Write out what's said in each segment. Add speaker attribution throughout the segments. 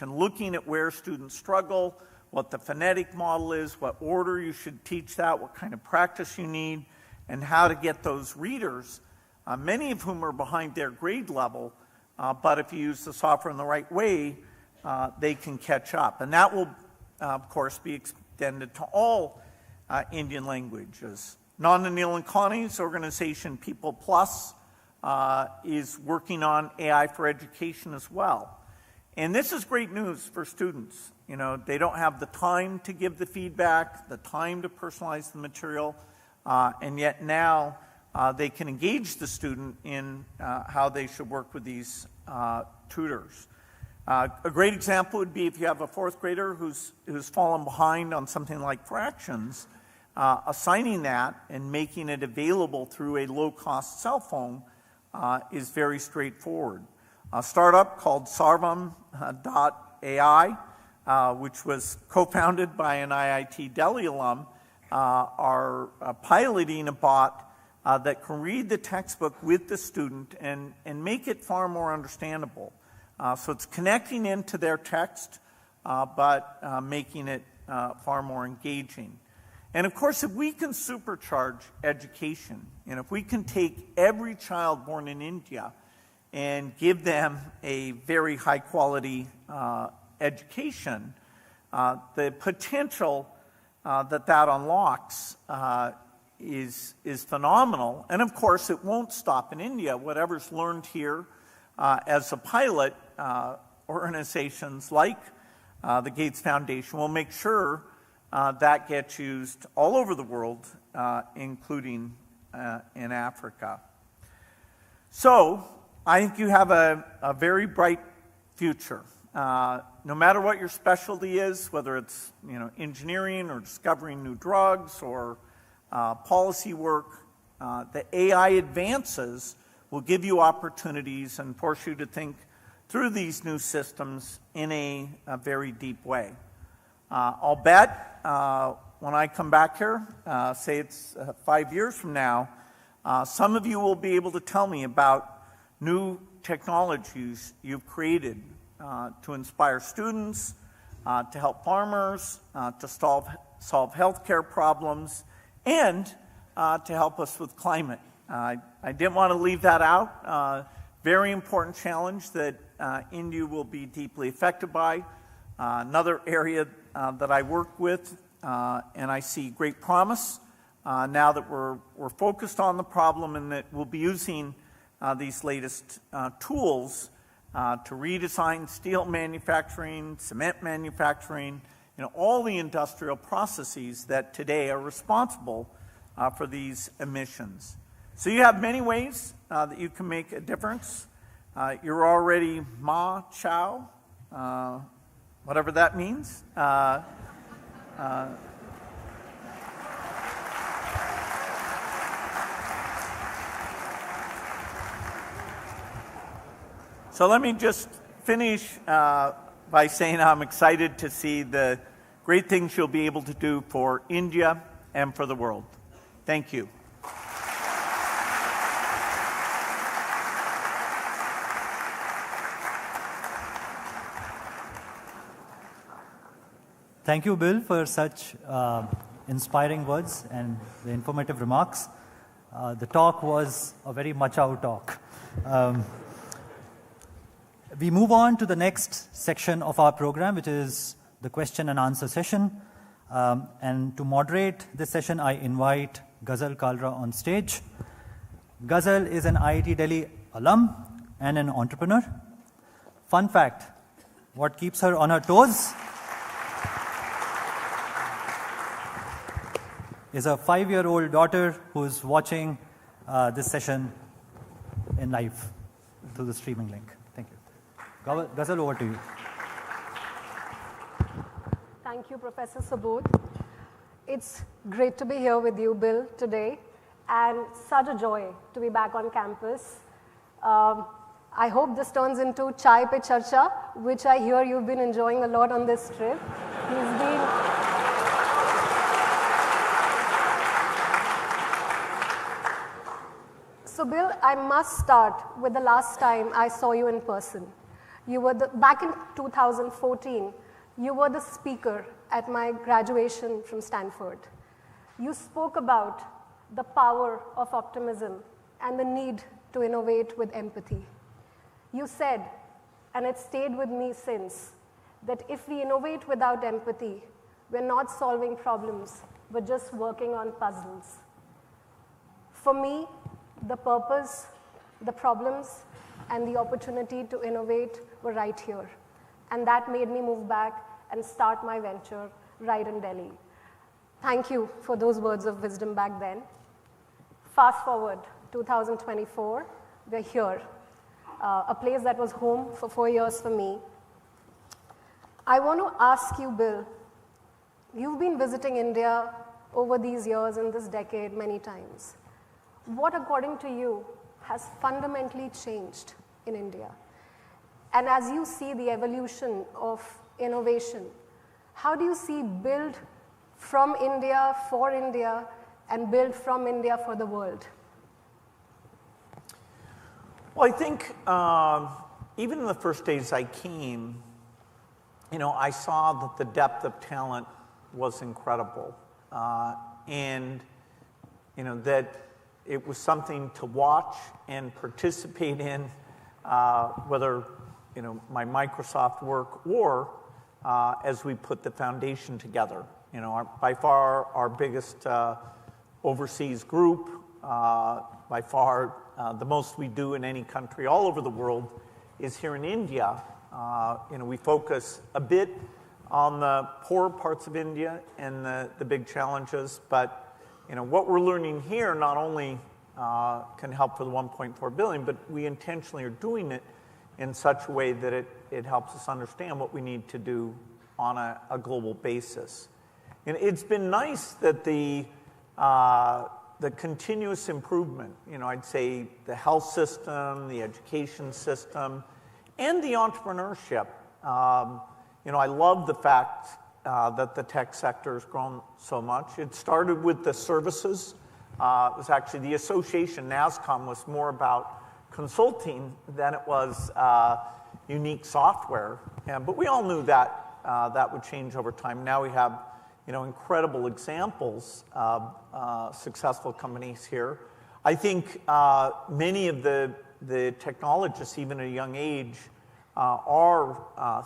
Speaker 1: and looking at where students struggle, what the phonetic model is, what order you should teach that, what kind of practice you need, and how to get those readers, many of whom are behind their grade level, but if you use the software in the right way, they can catch up. And that will, of course, be extended to all Indian languages. Non-Anil Connie's organization, People Plus, is working on AI for education as well. And this is great news for students. You know, they don't have the time to give the feedback, the time to personalize the material, and yet now they can engage the student in how they should work with these tutors. A great example would be if you have a fourth grader who's fallen behind on something like fractions, assigning that and making it available through a low-cost cell phone is very straightforward. A startup called Sarvam.ai, which was co-founded by an IIT Delhi alum, are piloting a bot that can read the textbook with the student and make it far more understandable. So it's connecting into their text, but making it far more engaging. And of course, if we can supercharge education, and if we can take every child born in India and give them a very high quality education, the potential that unlocks is phenomenal. And of course, it won't stop in India. Whatever's learned here as a pilot, organizations like the Gates Foundation will make sure that gets used all over the world, including in Africa. So I think you have a very bright future. No matter what your specialty is, whether it's engineering or discovering new drugs or policy work, the AI advances will give you opportunities and force you to think through these new systems in a very deep way. I'll bet when I come back here, say it's 5 years from now, some of you will be able to tell me about new technologies you've created to inspire students, to help farmers, to solve healthcare problems, and to help us with climate. I didn't want to leave that out. Very important challenge that India will be deeply affected by. Another area that I work with, and I see great promise now that we're focused on the problem and that we'll be using these latest tools to redesign steel manufacturing, cement manufacturing, all the industrial processes that today are responsible for these emissions. So you have many ways that you can make a difference. You're already Ma Chao, whatever that means. So let me just finish by saying I'm excited to see the great things you'll be able to do for India and for the world. Thank you.
Speaker 2: Thank you, Bill, for such inspiring words and the informative remarks. The talk was a very Machao talk. We move on to the next section of our program, which is the question and answer session. And to moderate this session, I invite Ghazal Kalra on stage. Ghazal is an IIT Delhi alum and an entrepreneur. Fun fact, what keeps her on her toes is a 5-year-old daughter who is watching this session in live through the streaming link. Thank you. Ghazal, over to you.
Speaker 3: Thank you, Professor Subodh. It's great to be here with you, Bill, today, and such a joy to be back on campus. I hope this turns into Chai Pe Charcha, which I hear you've been enjoying a lot on this trip. So, Bill, I must start with the last time I saw you in person. Back in 2014, you were the speaker at my graduation from Stanford. You spoke about the power of optimism and the need to innovate with empathy. You said, and it stayed with me since, that if we innovate without empathy, we're not solving problems, we're just working on puzzles. For me, the purpose, the problems, and the opportunity to innovate were right here. And that made me move back and start my venture right in Delhi. Thank you for those words of wisdom back then. Fast forward, 2024, we're here, a place that was home for 4 years for me. I want to ask you, Bill, you've been visiting India over these years in this decade many times. What, according to you, has fundamentally changed in India? And as you see the evolution of innovation, how do you see build from India for India and build from India for the world?
Speaker 1: Well, I think even in the first days I came, I saw that the depth of talent was incredible, and that it was something to watch and participate in, whether my Microsoft work or as we put the foundation together. By far our biggest overseas group, by far the most we do in any country all over the world is here in India. We focus a bit on the poor parts of India and the big challenges, but what we're learning here not only can help for the 1.4 billion, but we intentionally are doing it in such a way that it helps us understand what we need to do on a global basis. And it's been nice that the continuous improvement, I'd say the health system, the education system, and the entrepreneurship. I love the fact that the tech sector has grown so much. It started with the services. It was actually the association, NASCOM, was more about consulting than it was unique software. But we all knew that that would change over time. Now we have incredible examples of successful companies here. I think many of the technologists, even at a young age, are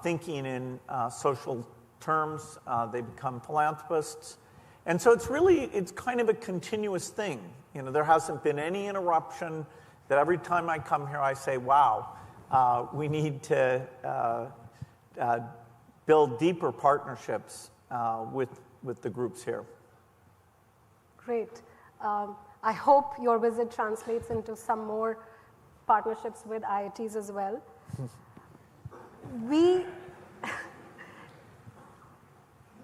Speaker 1: thinking in social terms. They become philanthropists. And so it's kind of a continuous thing. There hasn't been any interruption that every time I come here I say, wow, we need to build deeper partnerships with the groups here.
Speaker 3: Great. I hope your visit translates into some more partnerships with IITs as well. We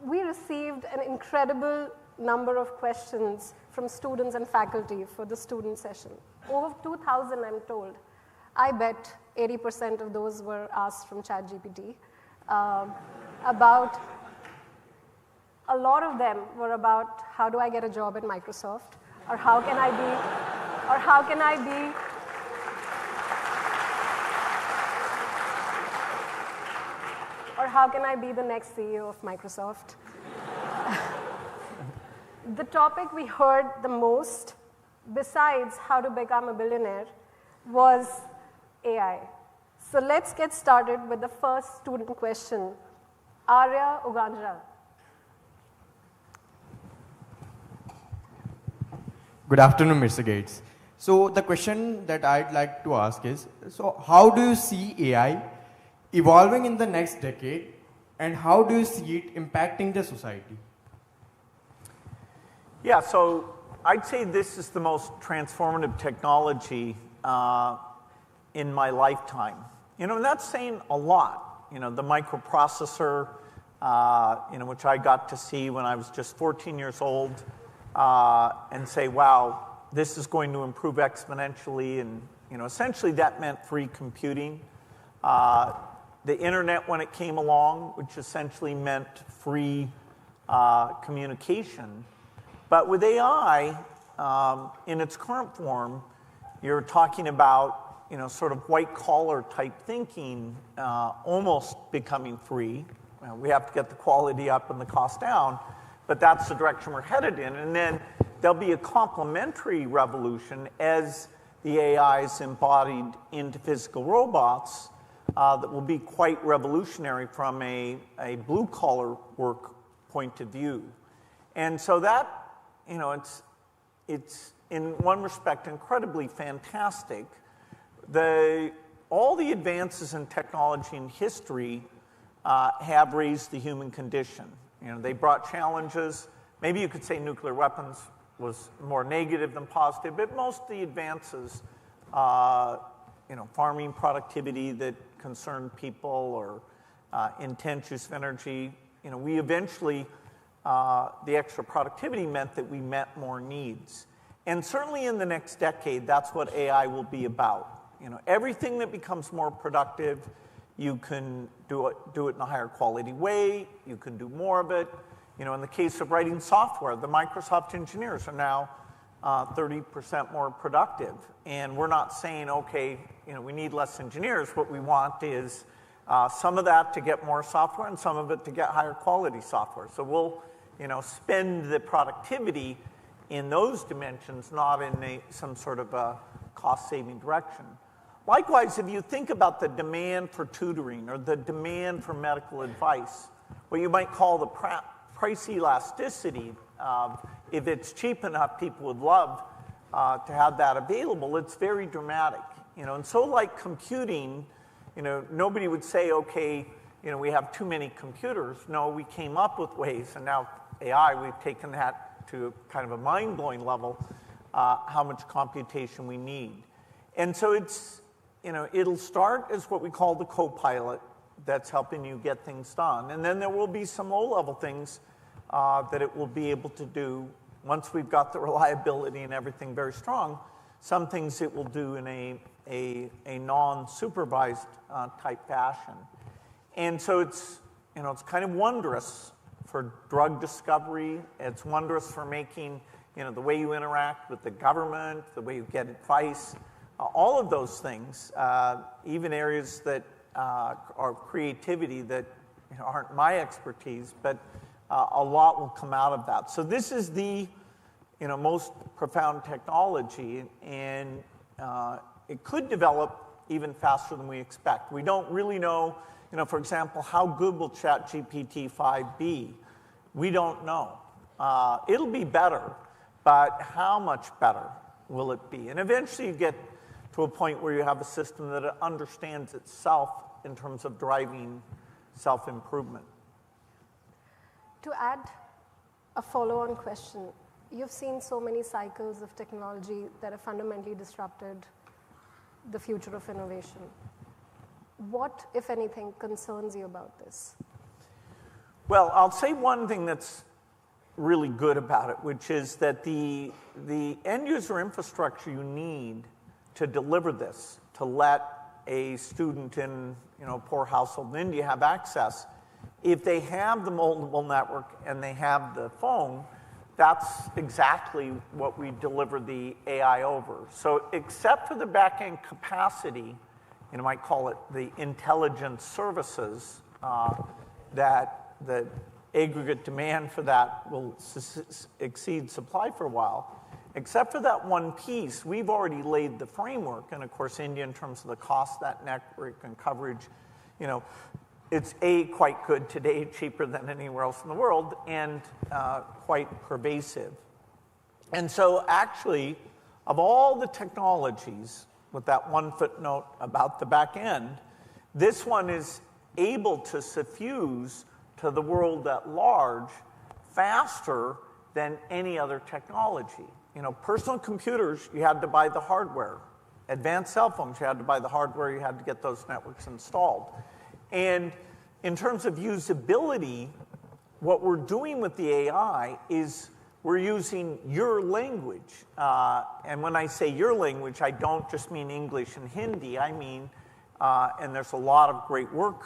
Speaker 3: received an incredible number of questions from students and faculty for the student session. Over 2,000, I'm told. I bet 80% of those were asked from ChatGPT. A lot of them were about how do I get a job at Microsoft, or how can I be the next CEO of Microsoft. The topic we heard the most, besides how to become a billionaire, was AI. So let's get started with the first student question. Arya Ugandra.
Speaker 4: Good afternoon, Mr. Gates. So the question that I'd like to ask is, so how do you see AI evolving in the next decade, and how do you see it impacting the society?
Speaker 1: Yeah, so I'd say this is the most transformative technology in my lifetime. And that's saying a lot. The microprocessor, which I got to see when I was just 14 years old, and say, wow, this is going to improve exponentially. And, essentially that meant free computing. The internet, when it came along, which essentially meant free communication. But with AI, in its current form, you're talking about, sort of white-collar type thinking almost becoming free. We have to get the quality up and the cost down, but that's the direction we're headed in. And then there'll be a complementary revolution as the AI is embodied into physical robots that will be quite revolutionary from a blue-collar work point of view. And so that, it's in one respect incredibly fantastic. All the advances in technology and history have raised the human condition. They brought challenges. Maybe you could say nuclear weapons was more negative than positive, but most of the advances, farming productivity that concerned people or intense use of energy, we eventually, the extra productivity meant that we met more needs. And certainly in the next decade, that's what AI will be about. Everything that becomes more productive, you can do it in a higher quality way, you can do more of it. In the case of writing software, the Microsoft engineers are now 30% more productive. And we're not saying, okay, we need less engineers. What we want is some of that to get more software and some of it to get higher quality software. So we'll, spend the productivity in those dimensions, not in some sort of a cost-saving direction. Likewise, if you think about the demand for tutoring or the demand for medical advice, what you might call the price elasticity, if it's cheap enough, people would love to have that available. It's very dramatic. And so like computing, nobody would say, okay, we have too many computers. No, we came up with ways, and now AI, we've taken that to kind of a mind-blowing level, how much computation we need. And so it's, it'll start as what we call the co-pilot that's helping you get things done. And then there will be some low-level things that it will be able to do once we've got the reliability and everything very strong. Some things it will do in a non-supervised type fashion. And so it's, it's kind of wondrous for drug discovery. It's wondrous for making, the way you interact with the government, the way you get advice, all of those things, even areas that are creativity that aren't my expertise, but a lot will come out of that. So this is the most profound technology, and it could develop even faster than we expect. We don't really know, for example, how good will ChatGPT-5 be? We don't know. It'll be better, but how much better will it be? And eventually you get to a point where you have a system that understands itself in terms of driving self-improvement.
Speaker 3: To add a follow-on question, you've seen so many cycles of technology that have fundamentally disrupted the future of innovation. What, if anything, concerns you about this?
Speaker 1: Well, I'll say one thing that's really good about it, which is that the end user infrastructure you need to deliver this, to let a student in a poor household in India have access, if they have the mobile network and they have the phone, that's exactly what we deliver the AI over. So except for the back-end capacity, you might call it the intelligence services, that the aggregate demand for that will exceed supply for a while. Except for that one piece, we've already laid the framework. And of course, India, in terms of the cost of that network and coverage, it's quite good today, cheaper than anywhere else in the world, and quite pervasive. And so actually, of all the technologies, with that one footnote about the back end, this one is able to suffuse to the world at large faster than any other technology. Personal computers, you had to buy the hardware. Advanced cell phones, you had to buy the hardware, you had to get those networks installed. And in terms of usability, what we're doing with the AI is we're using your language. And when I say your language, I don't just mean English and Hindi. I mean, and there's a lot of great work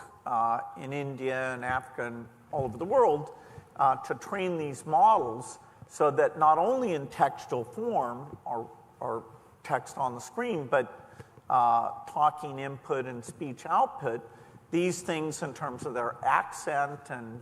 Speaker 1: in India and Africa and all over the world to train these models so that not only in textual form or text on the screen, but talking input and speech output, these things in terms of their accent and